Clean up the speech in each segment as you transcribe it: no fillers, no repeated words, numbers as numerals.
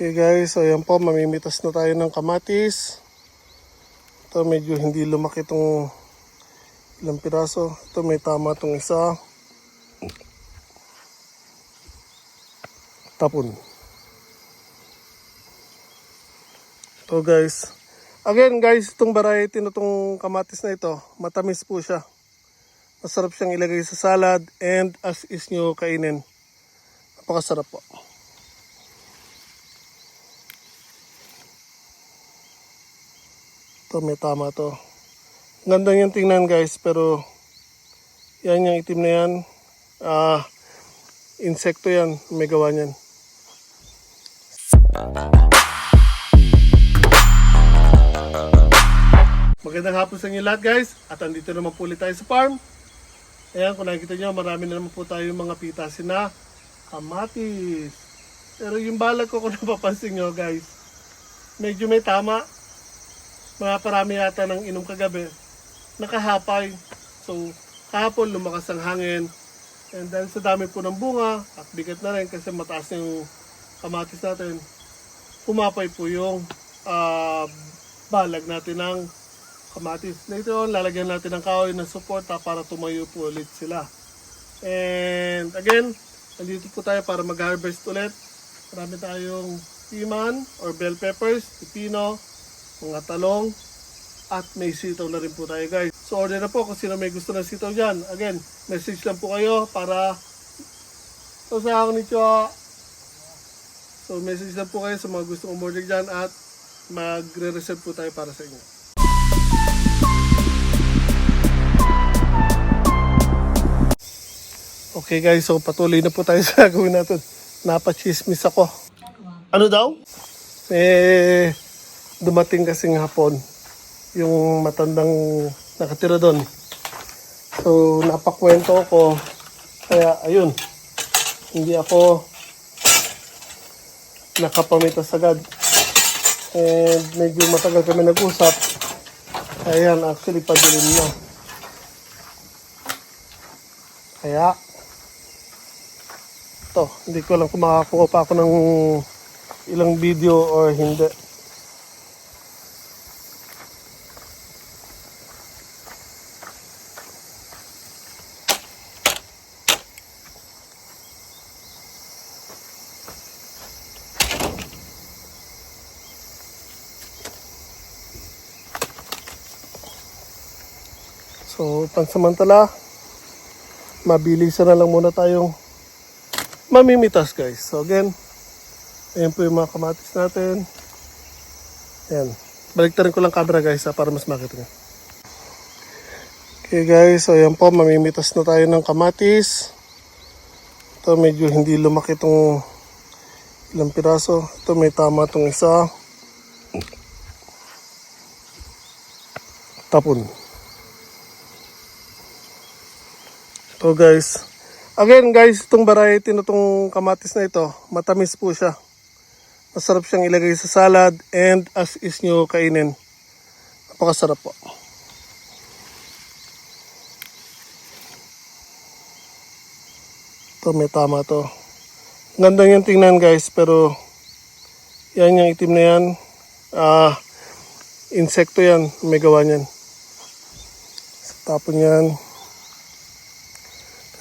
Okay guys, so ayan po, mamimitas na tayo ng kamatis. Ito medyo hindi lumaki itong ilang piraso. Ito may tama itong isa. Tapon. Ito guys. Again guys, itong variety na itong kamatis na ito, matamis po siya. Masarap siyang ilagay sa salad and as is nyo kainin. Napakasarap po. Ito may tama to. Ganda niyang tingnan guys, pero yan yung itim na yan. Insekto yan, may gawa niyan. Magandang hapon sa inyo lahat guys. At andito naman po ulit tayo sa farm. Ayan, kung nakikita nyo, marami na naman po tayo mga pitasin na kamatis. Pero yung balag ko kung napapansin nyo guys, medyo may tama. Mga parami yata ng inom kagabi. Nakahapay. So, kahapon lumakas ang hangin. And dahil sa dami po ng bunga, at bigat na rin kasi mataas na yung kamatis natin, pumapay po yung balag natin ng kamatis. Later on, lalagyan natin ng kahoy na suporta para tumayo po ulit sila. And again, nandito po tayo para mag-harvest ulit. Marami tayong piman or bell peppers, pipino, mga talong, at may sitaw na rin po tayo guys. So order na po kung sino may gusto ng sitaw dyan. Again, message lang po kayo para sa konnichiwa. So message lang po kayo sa mga gusto umorder dyan at magre-reserve po tayo para sa inyo. Okay guys, so patuloy na po tayo sa gagawin natin. Napachismis ako. Ano daw? Dumating kasing hapon yung matandang nakatira doon. So napakwento ko. Kaya ayun, hindi ako nakapamitas agad. And medyo matagal kami nag-usap. Ayan, actually padilim na. Kaya ito, hindi ko lang kung makakuha pa ako ng ilang video or hindi. So, pansamantala, mabilisan na lang muna tayong mamimitas guys. So again, ayan po yung mga kamatis natin. Ayan. Baliktarin ko lang camera guys para mas makita nyo. Okay guys, so ayan po, mamimitas na tayo ng kamatis. Ito medyo hindi lumaki itong ilang piraso. Ito may tama itong isa. Tapon. Ito guys. Again guys, itong variety na itong kamatis na ito, matamis po siya. Masarap siyang ilagay sa salad and as is nyo kainin. Napakasarap po. Ito may tama to. Ganda niyang tingnan guys, pero yan yung itim na yan. Insekto yan, may gawa niyan. Tapon yan.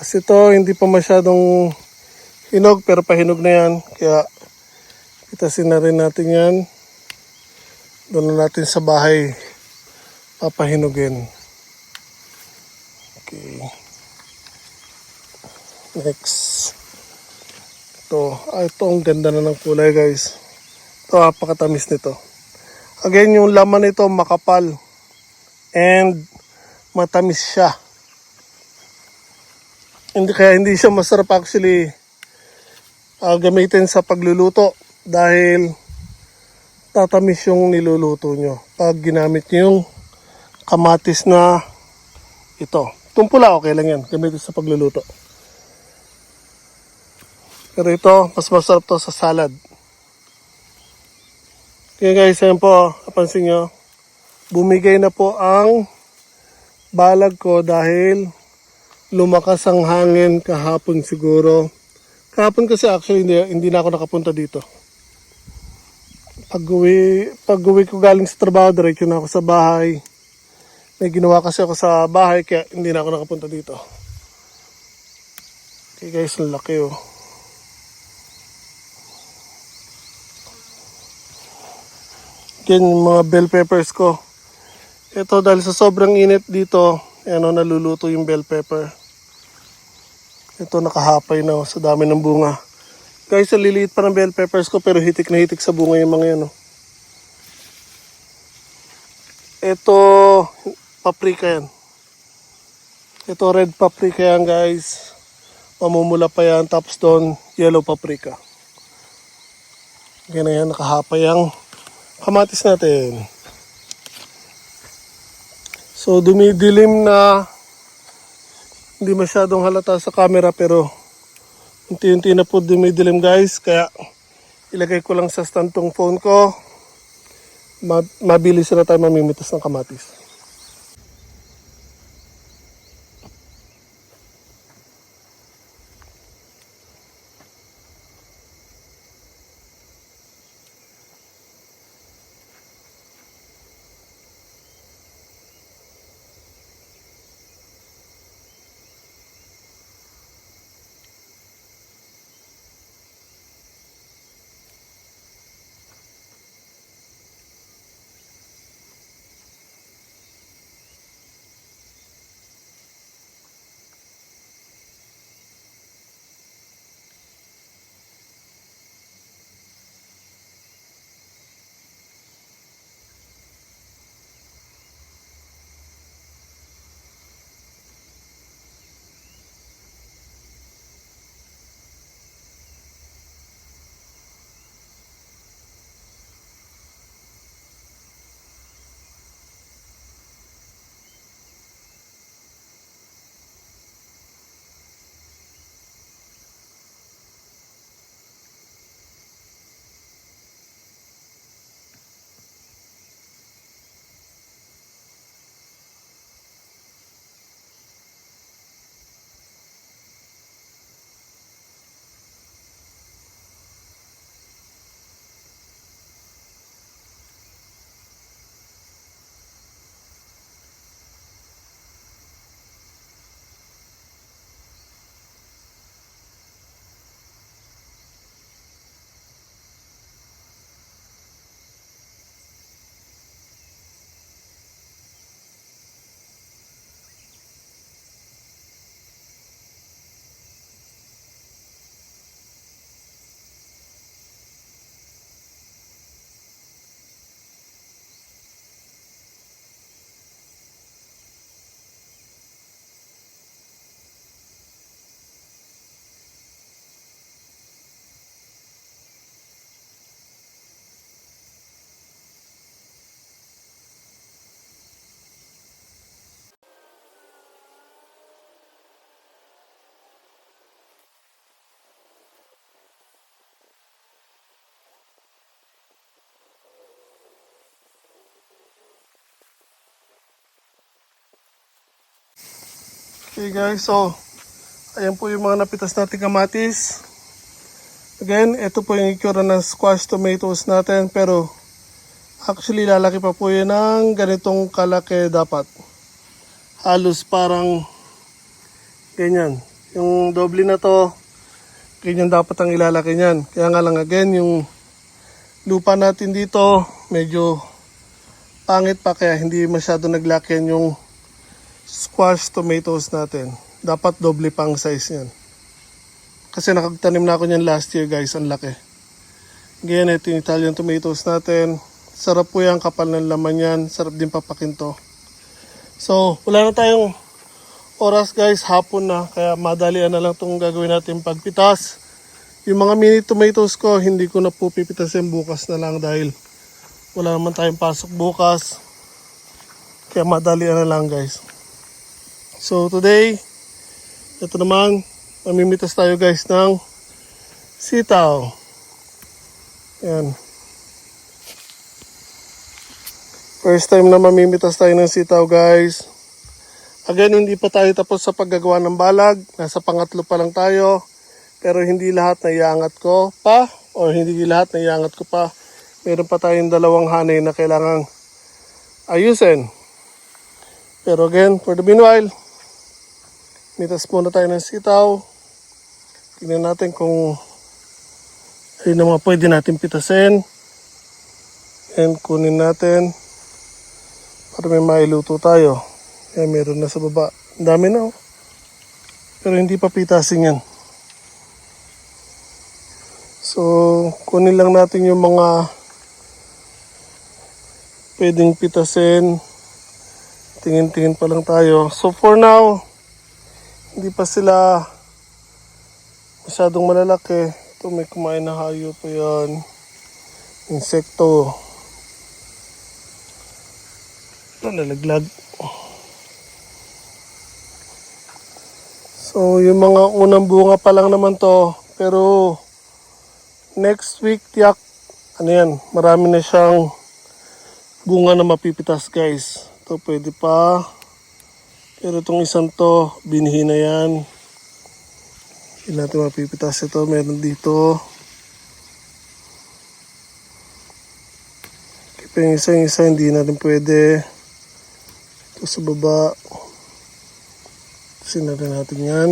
Kasi ito hindi pa masyadong hinog pero pahinog na yan. Kaya pitasin na rin natin yan. Doon na natin sa bahay papahinugin. Okay. Next. Ito ang ganda na ng kulay guys. Ito napakatamis nito. Again yung laman nito makapal. And matamis siya. Hindi siya masarap actually gamitin sa pagluluto dahil tatamis yung niluluto nyo pag ginamit nyo yung kamatis na ito. Itong pula okay lang yan, gamitin sa pagluluto. Pero ito, mas masarap to sa salad. Kaya guys, ayan po, napansin nyo, bumigay na po ang balag ko dahil lumakas ang hangin kahapon siguro. Kahapon kasi actually hindi na ako nakapunta dito. Pag-uwi ko galing sa trabaho, diretso na ako sa bahay. May ginawa kasi ako sa bahay kaya hindi na ako nakapunta dito. Okay guys, ang laki oh. Yan yung mga bell peppers ko. Ito dahil sa sobrang init dito, ano, naluluto yung bell pepper. Ito nakahapay na oh, sa dami ng bunga. Guys, ang liliit pa ng bell peppers ko pero hitik na hitik sa bunga yung mga yan oh. Ito, paprika yan. Ito red paprika yan guys. Mamumula pa yan. Tapos doon, yellow paprika. Ganyan yan, nakahapay ang kamatis natin. So dumidilim na. Hindi masyadong halata sa camera pero unti-unti na po dumidilim guys. Kaya ilagay ko lang sa stand tong phone ko. Mabilis na tayo mamimitas ng kamatis. Okay guys, so ayan po yung mga napitas natin kamatis. Again, ito po yung itsura ng squash tomatoes natin pero actually lalaki pa po yun ng ganitong kalaki dapat. Halos parang ganyan. Yung doble na to, ganyan dapat ang ilalaki niyan. Kaya nga lang again, yung lupa natin dito medyo pangit pa kaya hindi masyado naglakihan yung squash tomatoes natin. Dapat doble pang size niyan. Kasi nakagtanim na ako niyan last year guys, ang laki. Ganyan ito yung Italian tomatoes natin. Sarap po yan, kapal ng laman yan. Sarap din papakinto. So, wala na tayong oras guys, hapon na. Kaya madalian na lang itong gagawin natin pagpitas. Yung mga mini tomatoes ko, hindi ko na po pipitasin bukas na lang dahil wala naman tayong pasok bukas. Kaya madalian na lang guys. So today, ito naman, mamimitas tayo guys ng sitaw. Yan. First time na mamimitas tayo ng sitaw guys. Again, hindi pa tayo tapos sa paggagawa ng balag. Nasa pangatlo pa lang tayo. Pero hindi lahat naiangat ko pa. O hindi lahat naiangat ko pa. Meron pa tayong dalawang hanay na kailangang ayusin. Pero again, for the meanwhile, mitas muna tayo ng sitaw. Tingnan natin kung ayun na mga pwede natin pitasin. And kunin natin para may mailuto tayo. Kaya meron na sa baba. Ang dami na oh. Pero hindi pa pitasin yan. So, kunin lang natin yung mga pwedeng pitasin. Tingin-tingin pa lang tayo. So, for now, hindi pa sila masyadong malalaki. Ito, may kumain na hayop pa yan. Insekto. Nalalaglag. So, yung mga unang bunga pa lang naman to. Pero, next week, tiyak, ano yan, marami na siyang bunga na mapipitas, guys. Ito, pwede pa. Pero itong isang to, binhi na yan. Hindi natin mapipitas ito. Meron dito. Kaya yung isa, hindi natin pwede. Ito sa baba. Sinarin natin yan.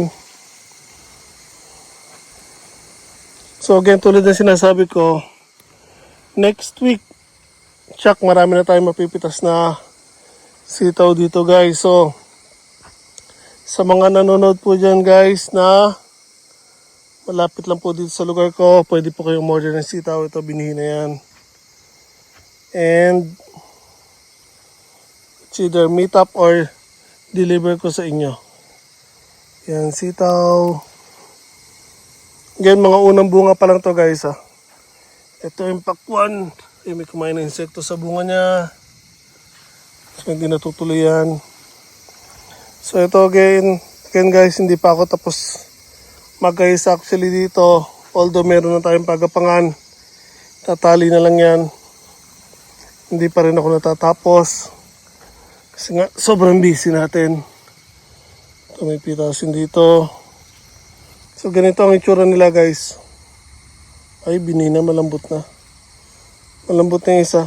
So again, tulad ng sinasabi ko, next week, tsak, marami na tayong mapipitas na sitaw dito, guys. So, sa mga nanonood po dyan, guys, na malapit lang po dito sa lugar ko, pwede po kayong order ng sitaw. Ito, binhi na yan. And, it's either meet up or deliver ko sa inyo. Yan, sitaw. Yan, mga unang bunga pa lang to, guys, ha. Ito yung pakwan. Ay, may kumain na insekto sa bunga niya. So, hindi natutuloy yan. So, ito again, guys, hindi pa ako tapos mag-ayos actually dito. Although meron na tayong pagapangan. Tatali na lang yan. Hindi pa rin ako natatapos. Kasi nga, sobrang busy natin. Ito, may pitasin dito. So, ganito ang itsura nila, guys. Ay, binina, malambot na. Malambot na yung isa.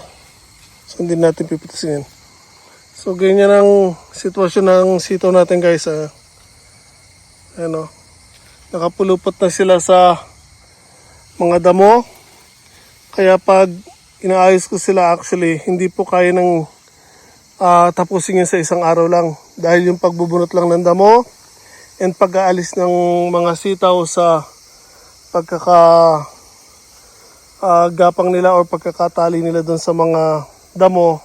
So, hindi natin pipitasin yan. So, ganyan ang sitwasyon ng sitaw natin, guys. Ano, nakapulupot na sila sa mga damo. Kaya pag inaayos ko sila, actually, hindi po kaya ng tapusin yun sa isang araw lang. Dahil yung pagbubunot lang ng damo and pag-aalis ng mga sitaw sa gapang nila or pagkakatali nila doon sa mga damo,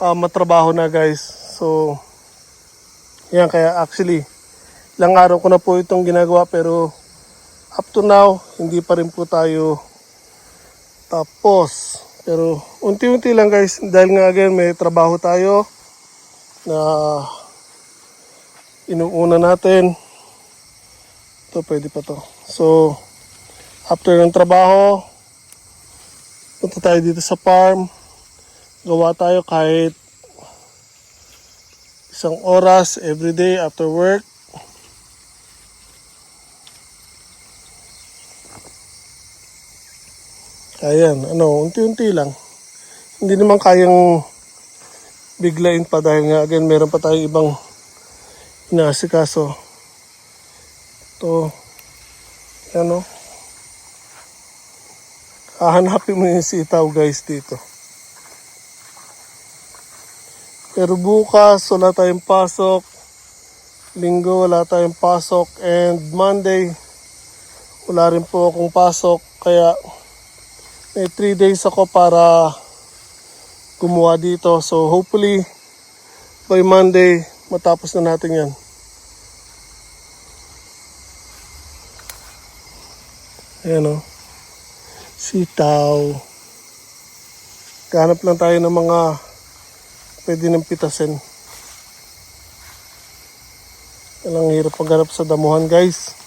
matrabaho na, guys. So, yan, kaya actually, ilang araw ko na po itong ginagawa pero up to now, hindi pa rin po tayo tapos. Pero unti-unti lang, guys, dahil nga again may trabaho tayo na inuuna natin. Ito, pwede pa to. So, after ng trabaho, punta tayo dito sa farm. Gawa tayo kahit 1 oras everyday after work. Ayan, unti-unti lang. Hindi naman kayang biglain pa dahil nga again meron pa tayong ibang inaasikaso. Ito, yan o. Hahanapin mo yung sitaw, guys, dito. Pero bukas, wala tayong pasok. Linggo, wala tayong pasok. And Monday, wala rin po akong pasok. Kaya, may 3 days ako para gumawa dito. So, hopefully, by Monday, matapos na natin yan. Ayan o. Sitaw. Ganap lang tayo ng mga pwede nang pitasin. Walang hirap paghanap sa damuhan, guys.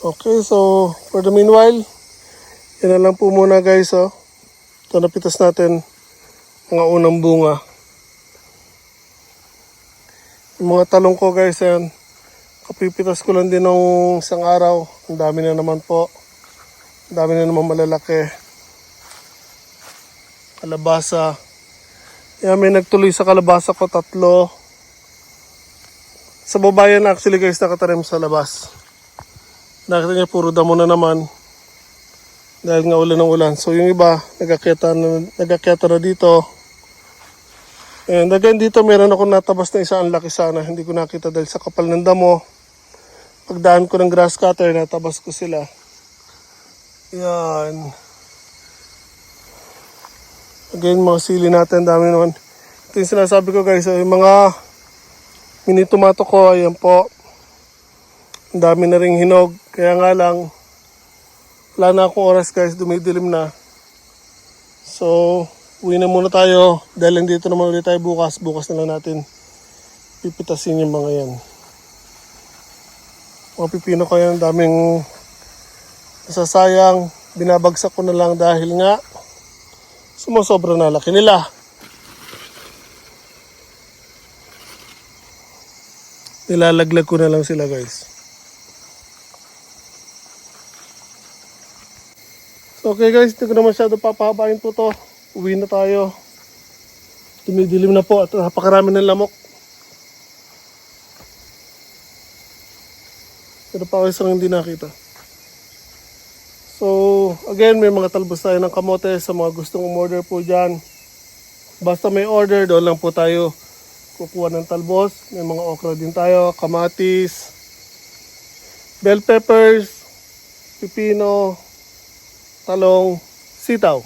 Okay, so for the meanwhile, yan na lang po muna, guys. Ito, napitas natin mga unang bunga. Yung mga talong ko, guys, yan, Kapipitas ko lang din ng isang araw. Ang dami na naman po. Ang dami na naman malalaki. Kalabasa. Yan, may nagtuloy sa kalabasa ko 3. Sa babayan actually guys, nakatanim sa labas. Nakita niya puro damo na naman. Dahil nga ulan ng ulan. So yung iba, nagkakyata na dito. And again dito, meron ako natabas na isa. Ang laki sana. Hindi ko nakita dahil sa kapal ng damo. Pagdaan ko ng grass cutter, natabas ko sila. Yan. Again, mga sili natin, dami naman. Ito yung sinasabi ko guys, yung mga mini tomato ko, ayan po. Ang dami na ring hinog. Kaya nga lang, wala na akong oras guys, dumidilim na. So, uwi na muna tayo. Dahil nandito naman ulit tayo bukas. Bukas na lang natin pipitasin yung mga yan. Mga pipino ko yan, daming nasasayang. Binabagsak ko na lang dahil nga sumasobra na laki nila. Nilalaglag ko na lang sila guys. So okay guys, hindi ko na masyado papahabain po to. Uwi na tayo. Tumidilim na po at napakarami ng lamok. Pero pa ako isang hindi nakita. So, again, may mga talbos tayo ng kamote sa mga gustong umorder po dyan. Basta may order, doon lang po tayo kukuha ng talbos. May mga okra din tayo, kamatis, bell peppers, pipino, talong, sitaw.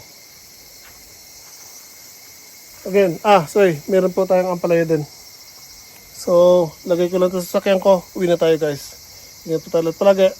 Again, meron po tayong ampalaya din. So, lagay ko lang ito sa sasakyan ko. Uwi na tayo guys. Ingat po tayo palagi.